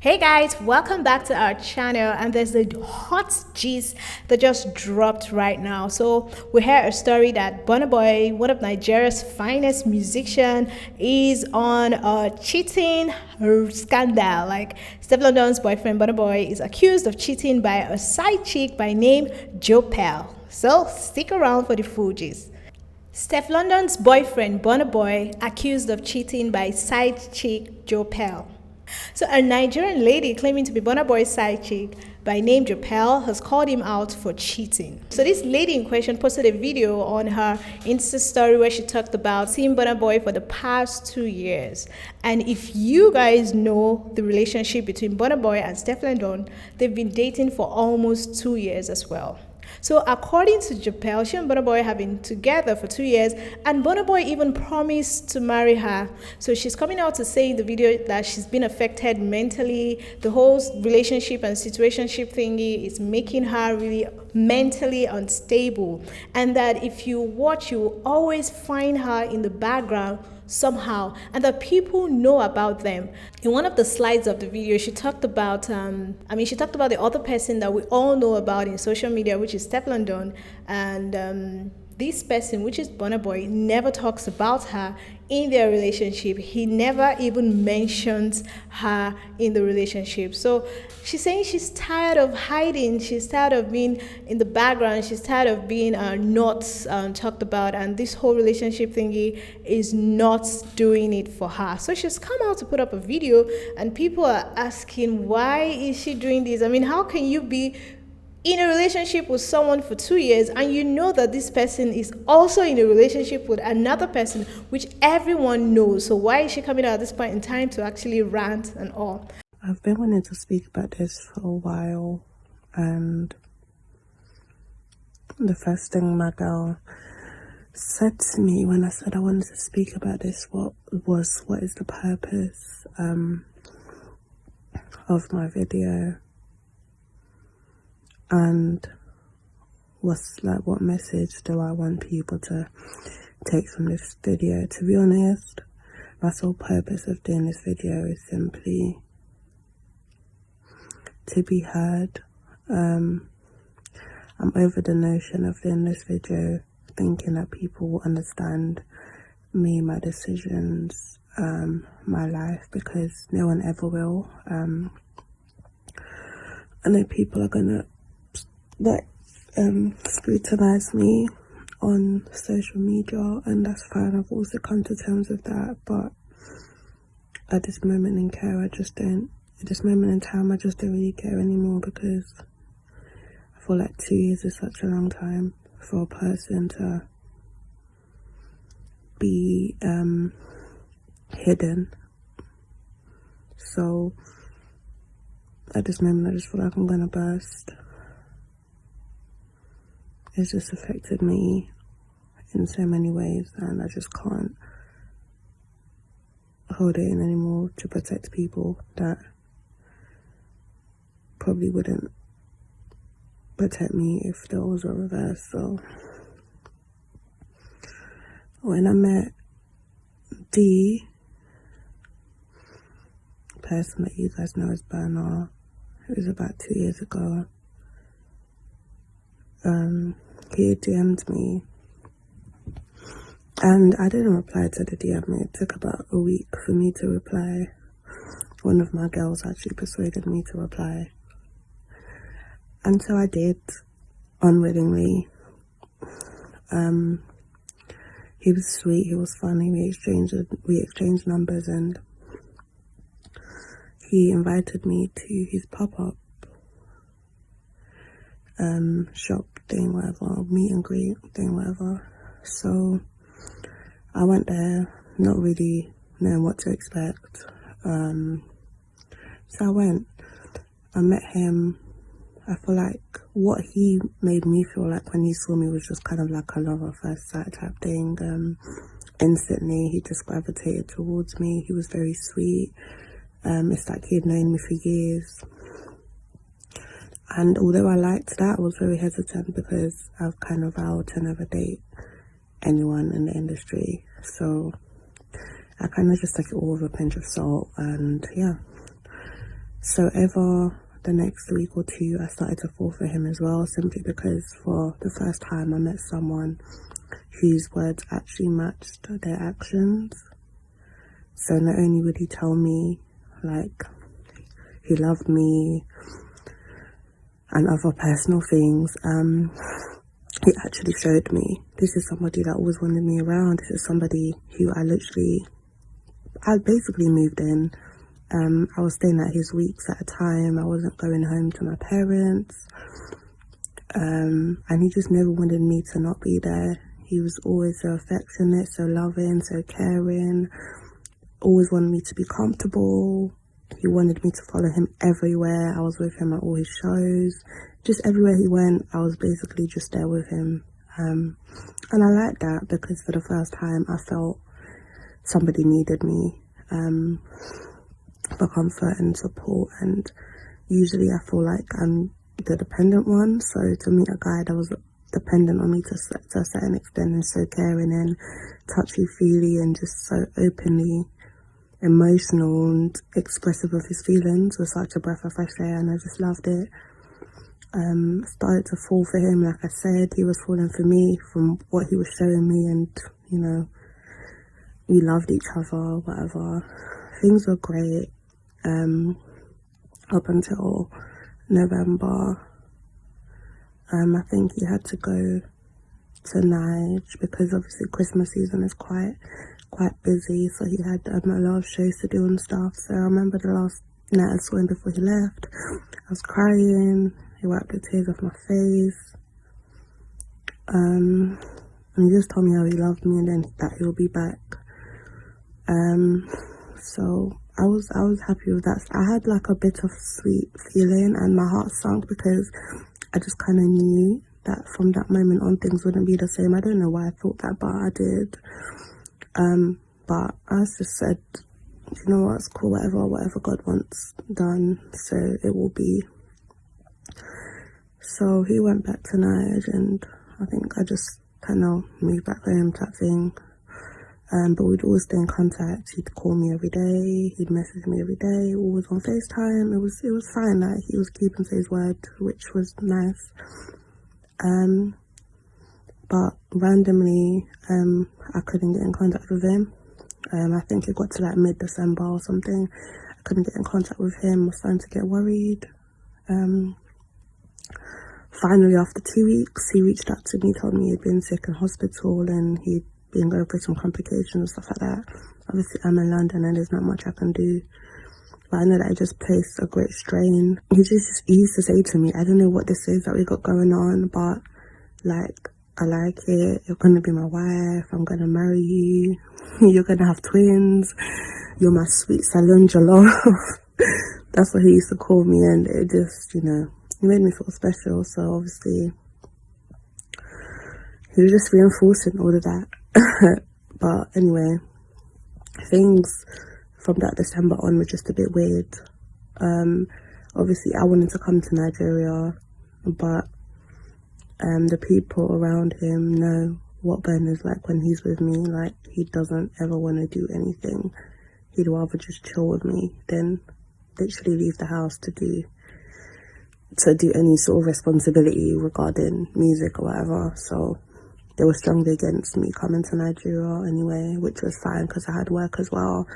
Hey guys, welcome back to our channel, and there's a hot gist that just dropped right now. So we heard a story that Burna Boy, one of Nigeria's finest musician, is on a cheating scandal. Like Steph London's boyfriend Burna Boy is accused of cheating by a side chick by name Jopel. So stick around for the full gist. Steph London's boyfriend Burna Boy accused of cheating by side chick Jopel. So a Nigerian lady claiming to be Burna Boy's side chick by name Jopel has called him out for cheating. So this lady in question posted a video on her Insta story where she talked about seeing Burna Boy for the past 2 years. And if you guys know the relationship between Burna Boy and Steph London, they've been dating for almost 2 years as well. So according to Jopel, she and Burna Boy have been together for 2 years, and Burna Boy even promised to marry her. So she's coming out to say in the video that she's been affected mentally. The whole relationship and situationship thingy is making her really mentally unstable, and that if you watch, you will always find her in the background somehow, and that people know about them. In one of the slides of the video, she talked about she talked about the other person that we all know about in social media, which is Steph London, and this person, which is Burna Boy, never talks about her in their relationship. He never even mentions her in the relationship. So she's saying she's tired of hiding. She's tired of being in the background. She's tired of being not talked about. And this whole relationship thingy is not doing it for her. So she's come out to put up a video, and people are asking, why is she doing this? I mean, how can you be in a relationship with someone for 2 years and you know that this person is also in a relationship with another person, which everyone knows? So why is she coming out at this point in time to actually rant and all? I've been wanting to speak about this for a while, and the first thing my girl said to me when I said I wanted to speak about this what is the purpose of my video, and what message do I want people to take from this video. To be honest, my sole purpose of doing this video is simply to be heard. I'm over the notion of doing this video thinking that people will understand me, my decisions, my life, because no one ever will. I know people are gonna scrutinize me on social media, and that's fine. I've also come to terms with that, but at this moment in time, I just don't really care anymore, because I feel like 2 years is such a long time for a person to be hidden. So at this moment, I just feel like I'm gonna burst. It's just affected me in so many ways, and I just can't hold it in anymore to protect people that probably wouldn't protect me if there was a reverse. So when I met the person that you guys know as Burna, it was about 2 years ago. He DM'd me, and I didn't reply to the DM. It took about a week for me to reply. One of my girls actually persuaded me to reply, and so I did, unwillingly. He was sweet, he was funny, we exchanged numbers, and he invited me to his pop-up shop thing, whatever, meet and greet thing, whatever. So I went there, not really knowing what to expect. So I went, I met him. I feel like what he made me feel like when he saw me was just kind of like a love at first sight type thing. Instantly, he just gravitated towards me. He was very sweet. It's like he had known me for years. And although I liked that, I was very hesitant because I've kind of vowed to never date anyone in the industry. So I kind of just took it all with a pinch of salt, and yeah. So over the next week or two, I started to fall for him as well, simply because for the first time I met someone whose words actually matched their actions. So not only would he tell me like he loved me and other personal things, he actually showed me this is somebody that always wanted me around. This is somebody who I basically moved in. I was staying at his weeks at a time. I wasn't going home to my parents. And he just never wanted me to not be there. He was always so affectionate, so loving, so caring, always wanted me to be comfortable. He wanted me to follow him everywhere. I was with him at all his shows. Just everywhere he went, I was basically just there with him. And I liked that because for the first time I felt somebody needed me for comfort and support. And usually I feel like I'm the dependent one. So to meet a guy that was dependent on me to a certain extent and so caring and touchy-feely and just so openly emotional and expressive of his feelings was such a breath of fresh air, and I just loved it. Started to fall for him. Like I said, he was falling for me from what he was showing me, and you know, we loved each other, whatever. Things were great up until November. I think he had to go to Nige because obviously Christmas season is quite busy, so he had a lot of shows to do and stuff. So I remember the last night I saw him before he left, I was crying. He wiped the tears off my face, and he just told me how he loved me and then that he'll be back. So I was happy with that. I had like a bittersweet feeling and my heart sunk because I just kind of knew that from that moment on things wouldn't be the same. I don't know why I thought that, but I did. But I just said, you know what, it's cool, whatever God wants done, so it will be. So he went back to Nige, and I think I just kind of moved back home type thing. But we'd always stay in contact. He'd call me every day, he'd message me every day, always on FaceTime. It was fine, like he was keeping to his word, which was nice. But randomly, I couldn't get in contact with him. I think it got to like mid-December or something. I couldn't get in contact with him. I was starting to get worried. Finally, after 2 weeks, he reached out to me, told me he'd been sick in hospital and he'd been going through some complications and stuff like that. Obviously, I'm in London and there's not much I can do. But I know that it just placed a great strain. He used to say to me, I don't know what this is that we got going on, but like, I like it. You're gonna be my wife. I'm gonna marry you. You're gonna have twins. You're my sweet salon jollof. That's what he used to call me, and it just, you know, it made me feel special. So obviously, he was just reinforcing all of that. But anyway, things from that December on were just a bit weird. Obviously, I wanted to come to Nigeria, but the people around him know what Burna's like when he's with me. Like, he doesn't ever want to do anything. He'd rather just chill with me than literally leave the house to do any sort of responsibility regarding music or whatever. So they were strongly against me coming to Nigeria anyway, which was fine because I had work as well.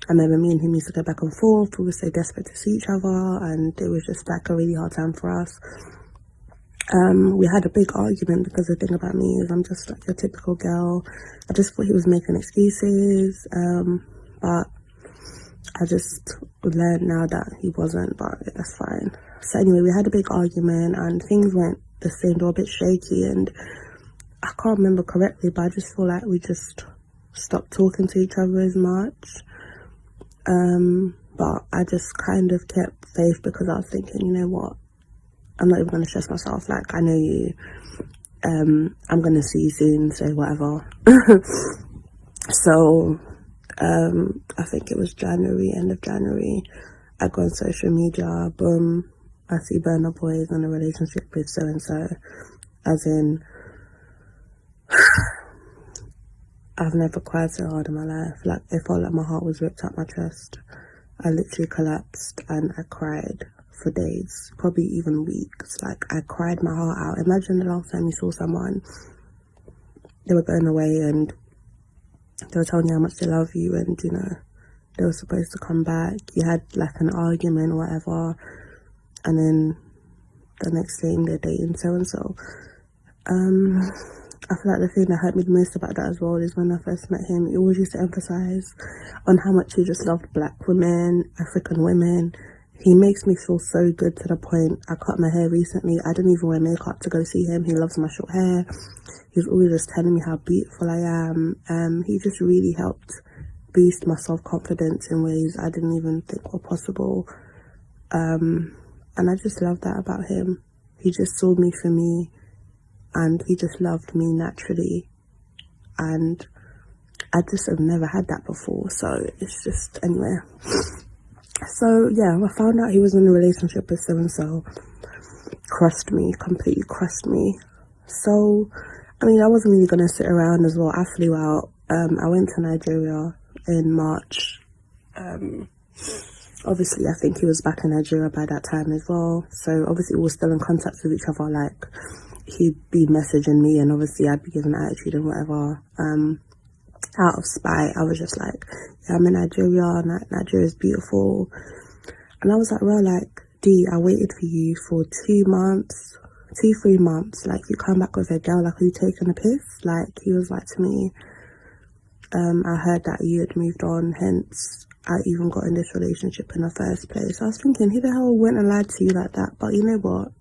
I remember me and him used to go back and forth. We were so desperate to see each other, and it was just like a really hard time for us. We had a big argument because the thing about me is I'm just like your typical girl. I just thought he was making excuses, but I just learned now that he wasn't, but that's fine. So anyway, we had a big argument and things went the same, they were a bit shaky, and I can't remember correctly, but I just feel like we just stopped talking to each other as much. But I just kind of kept faith because I was thinking, you know what, I'm not even going to stress myself. Like, I know you. I'm going to see you soon, so whatever. So, I think it was January, end of January. I go on social media, boom, I see Burna Boy is in a relationship with so-and-so. As in, I've never cried so hard in my life. Like, it felt like my heart was ripped out my chest. I literally collapsed and I cried for days, probably even weeks. Like, I cried my heart out. Imagine the last time you saw someone, they were going away and they were telling you how much they love you, and you know, they were supposed to come back. You had like an argument or whatever, and then the next thing they're dating so and so. I feel like the thing that hurt me the most about that as well is when I first met him, he always used to emphasize on how much he just loved black women, African women. He makes me feel so good to the point, I cut my hair recently, I didn't even wear makeup to go see him. He loves my short hair. He's always just telling me how beautiful I am. He just really helped boost my self-confidence in ways I didn't even think were possible. And I just love that about him. He just saw me for me, and he just loved me naturally. And I just have never had that before, so it's just, anyway. So yeah, I found out he was in a relationship with so-and-so. Crushed me, completely crushed me. So, I mean, I wasn't really going to sit around as well. I flew out. I went to Nigeria in March. Obviously, I think he was back in Nigeria by that time as well. So obviously we were still in contact with each other. Like, he'd be messaging me and obviously I'd be giving attitude and whatever. Out of spite, I was just like, yeah, I'm in Nigeria, Nigeria's beautiful. And I was like, well, like, D, I waited for you for 3 months. Like, you come back with a girl, like, are you taking a piss? Like, he was like to me, I heard that you had moved on, hence I even got in this relationship in the first place. I was thinking, who the hell went and lied to you like that? But you know what?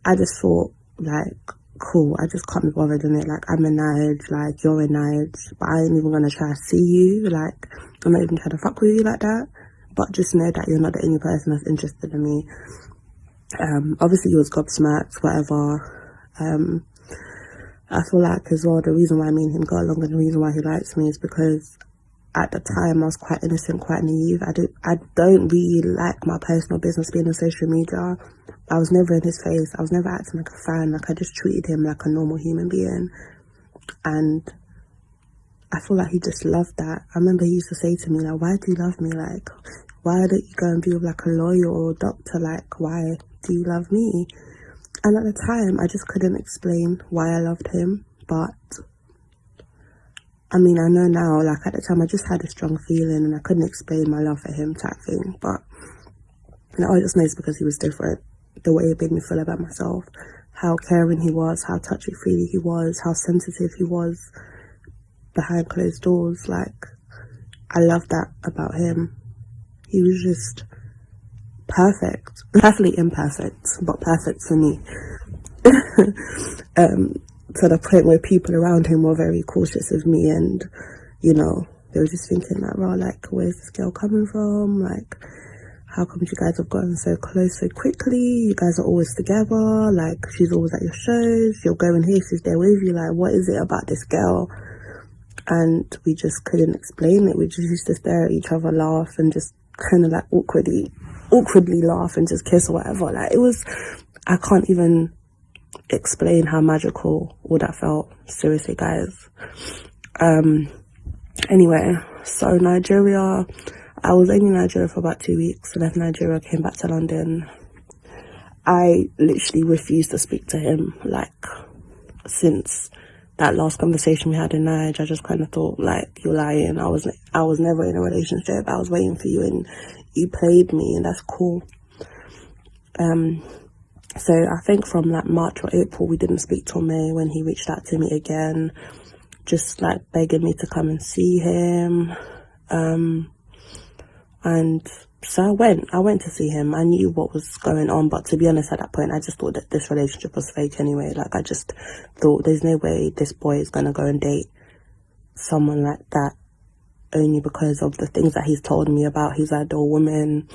I just thought, like, cool, I just can't be bothered in it. Like, I'm in Nige, like, you're in Nige, but I ain't even gonna try to see you. Like, I'm not even trying to fuck with you like that. But just know that you're not the only person that's interested in me. Obviously he was gobsmacked, whatever. I feel like as well the reason why me and him got along and the reason why he likes me is because at the time I was quite innocent, quite naive. I don't really like my personal business being on social media. I was never in his face. I was never acting like a fan. Like, I just treated him like a normal human being. And I feel like he just loved that. I remember he used to say to me, like, why do you love me? Like, why don't you go and be with like a lawyer or a doctor? Like, why do you love me? And at the time, I just couldn't explain why I loved him. But I mean, I know now, like, at the time, I just had a strong feeling and I couldn't explain my love for him type thing. But now I just know it's because he was different. The way it made me feel about myself, how caring he was, how touchy-feely he was, how sensitive he was behind closed doors. Like, I love that about him. He was just perfect. Perfectly imperfect, but perfect for me. To the point where people around him were very cautious of me, and, you know, they were just thinking like, well, like, where's this girl coming from? Like, how come you guys have gotten so close so quickly? You guys are always together. Like, she's always at your shows. You're going here, she's there with you. Like, what is it about this girl? And we just couldn't explain it. We just used to stare at each other, laugh, and just kind of like awkwardly laugh and just kiss or whatever. Like, it was, I can't even explain how magical all that felt. Seriously, guys. Anyway, so Nigeria, I was only in Nigeria for about 2 weeks. I left Nigeria, came back to London. I literally refused to speak to him. Like, since that last conversation we had in Nigeria, I just kind of thought, like, you're lying. I was never in a relationship. I was waiting for you and you played me, and that's cool. So I think from like March or April, we didn't speak till May, when he reached out to me again, just like begging me to come and see him. And so I went to see him. I knew what was going on, but to be honest, at that point, I just thought that this relationship was fake anyway. Like, I just thought there's no way this boy is gonna go and date someone like that, only because of the things that he's told me about his ideal woman.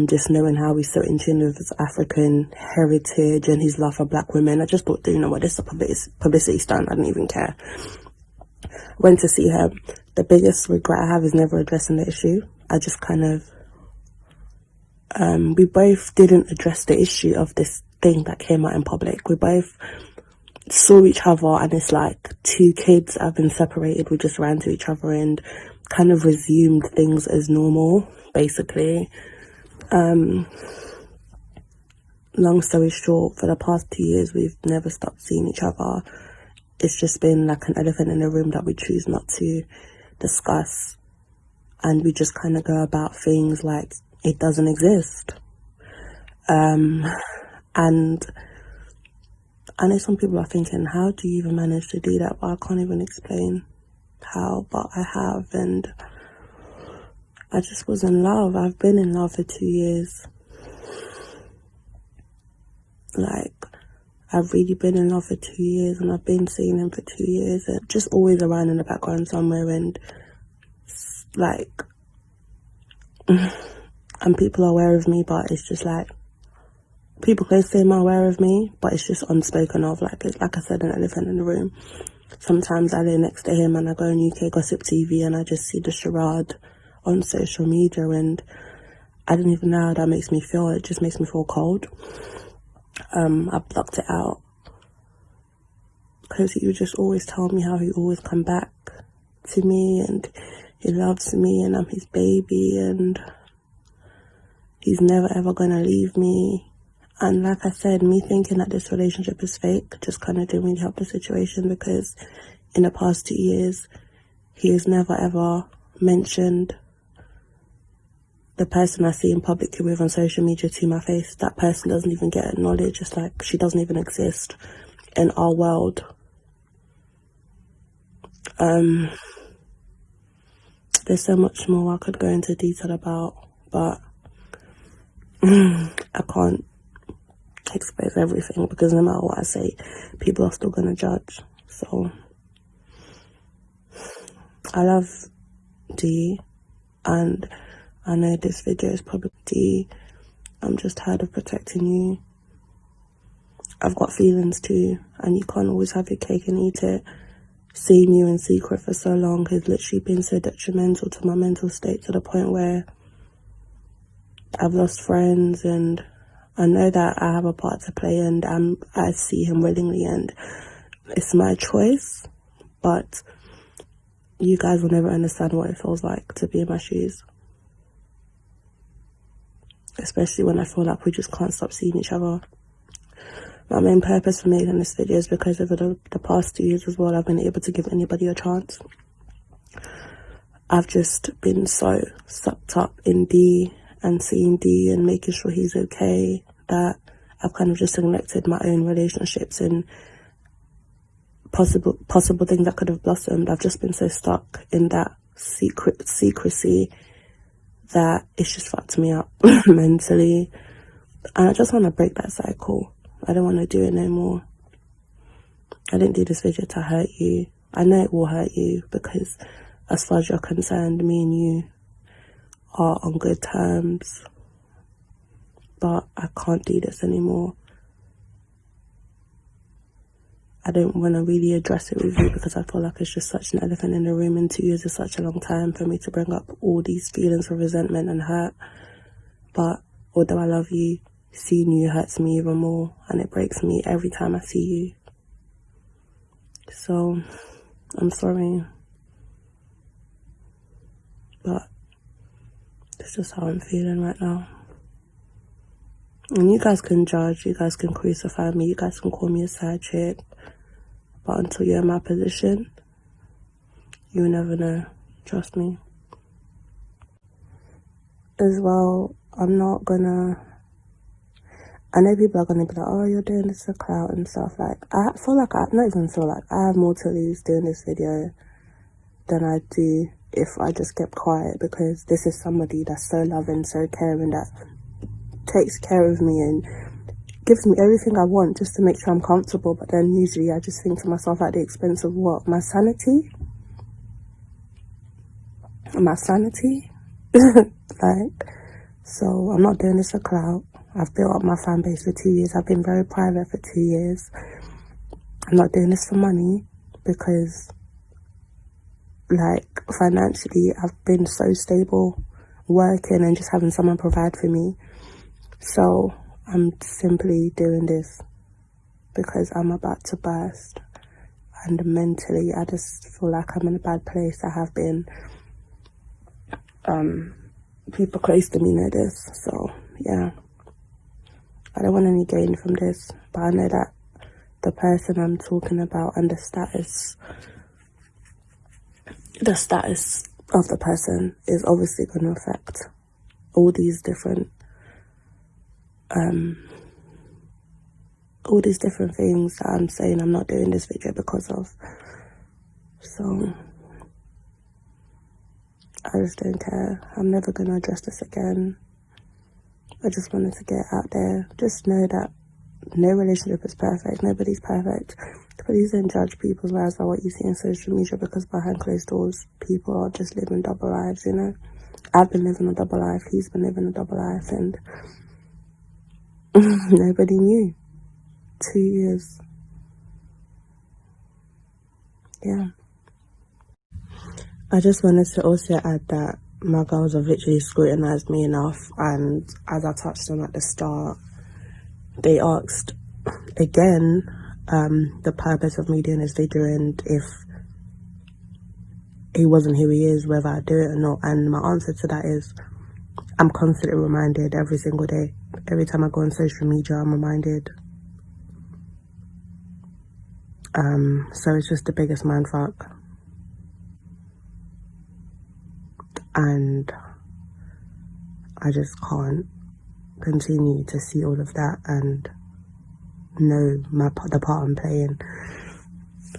Just knowing how he's so in tune with his African heritage and his love for black women. I just thought, you know what, this is a publicity stunt. I didn't even care. Went to see her. The biggest regret I have is never addressing the issue. I just kind of, we both didn't address the issue of this thing that came out in public. We both saw each other, and it's like 2 kids have been separated. We just ran to each other, and kind of resumed things as normal, basically. Long story short, for the past 2 years, we've never stopped seeing each other. It's just been like an elephant in the room that we choose not to discuss. And we just kind of go about things like it doesn't exist. And I know some people are thinking, how do you even manage to do that? But I can't even explain how, but I have. And I just was in love. I've been in love for 2 years. Like, I've really been in love for 2 years, and I've been seeing him for 2 years, and just always around in the background somewhere, and like, and people are aware of me, but it's just like, people close to him are aware of me, but it's just unspoken of. Like, it's like I said, an elephant in the room. Sometimes I lay next to him and I go on UK Gossip TV and I just see the charade on social media, and I don't even know how that makes me feel. It just makes me feel cold. I blocked it out because he would just always tell me how he always come back to me and he loves me and I'm his baby and he's never ever gonna leave me. And like I said, me thinking that this relationship is fake just kind of didn't really help the situation, because in the past 2 years he has never ever mentioned the person I see him publicly with on social media to my face. That person doesn't even get acknowledged. It's like she doesn't even exist in our world. There's so much more I could go into detail about, but I can't expose everything, because no matter what I say, people are still going to judge. So I love D, and I know this video is probably D. I'm just tired of protecting you. I've got feelings too, and you can't always have your cake and eat it. Seeing you in secret for so long has literally been so detrimental to my mental state, to the point where I've lost friends, and I know that I have a part to play, and I see him willingly, and it's my choice, but you guys will never understand what it feels like to be in my shoes. Especially when I feel like we just can't stop seeing each other. My main purpose for making this video is because over the past 2 years as well, I've been able to give anybody a chance. I've just been so sucked up in D and seeing D and making sure he's okay, that I've kind of just neglected my own relationships and possible things that could have blossomed. I've just been so stuck in that secrecy that it's just fucked me up mentally, and I just want to break that cycle. I don't want to do it no more. I didn't do this video to hurt you. I know it will hurt you, because as far as you're concerned, me and you are on good terms, but I can't do this anymore. I don't want to really address it with you, because I feel like it's just such an elephant in the room, and 2 years is such a long time for me to bring up all these feelings of resentment and hurt. But although I love you, seeing you hurts me even more, and it breaks me every time I see you. So I'm sorry, but it's just how I'm feeling right now. And you guys can judge, you guys can crucify me, you guys can call me a side chick, but until you're in my position, you'll never know. Trust me. As well, I'm not gonna, I know people are gonna be like, oh, you're doing this for clout and stuff. Like, I feel like, I have more to lose doing this video than I do if I just kept quiet, because this is somebody that's so loving, so caring, that takes care of me and gives me everything I want just to make sure I'm comfortable. But then usually I just think to myself, at the expense of what? My sanity? Like, so I'm not doing this for clout. I've built up my fan base for 2 years. I've been very private for 2 years. I'm not doing this for money, because like financially I've been so stable working and just having someone provide for me. So I'm simply doing this because I'm about to burst, and mentally I just feel like I'm in a bad place. I have been, people close to me know this. So yeah, I don't want any gain from this, but I know that the person I'm talking about and the status of the person is obviously going to affect all these different things that I'm saying I'm not doing this video because of. So I just don't care. I'm never going to address this again. I just wanted to get out there. Just know that no relationship is perfect. Nobody's perfect. Please don't judge people's lives by what you see on social media, because behind closed doors, people are just living double lives, you know? I've been living a double life. He's been living a double life, and nobody knew. 2 years. Yeah. I just wanted to also add that my girls have literally scrutinised me enough, and as I touched on at the start, they asked again the purpose of me doing this video and if he wasn't who he is, whether I do it or not. And my answer to that is I'm constantly reminded every single day. Every time I go on social media, I'm reminded. So it's just the biggest mindfuck. And I just can't continue to see all of that and know the part I'm playing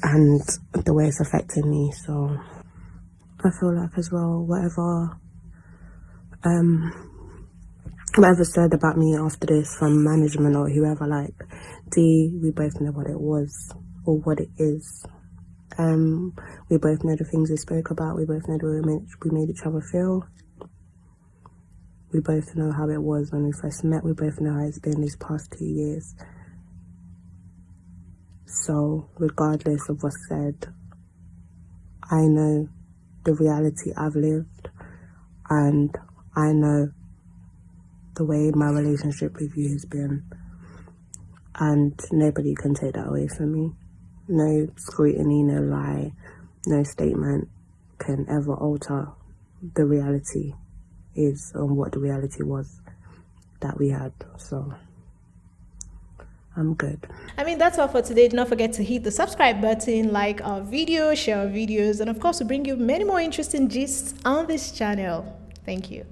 and the way it's affecting me. So I feel like as well, whatever said about me after this from management or whoever, like, we both know what it was or what it is. We both know the things we spoke about. We both know the way we made each other feel. We both know how it was when we first met. We both know how it's been these past 2 years. So regardless of what's said, I know the reality I've lived, and I know the way my relationship with you has been, and nobody can take that away from me. No scrutiny, no lie, no statement can ever alter the reality is on what the reality was that we had. So I'm good. I mean, that's all for today. Do not forget to hit the subscribe button, like our video, share our videos, and of course, we bring you many more interesting gists on this channel. Thank you.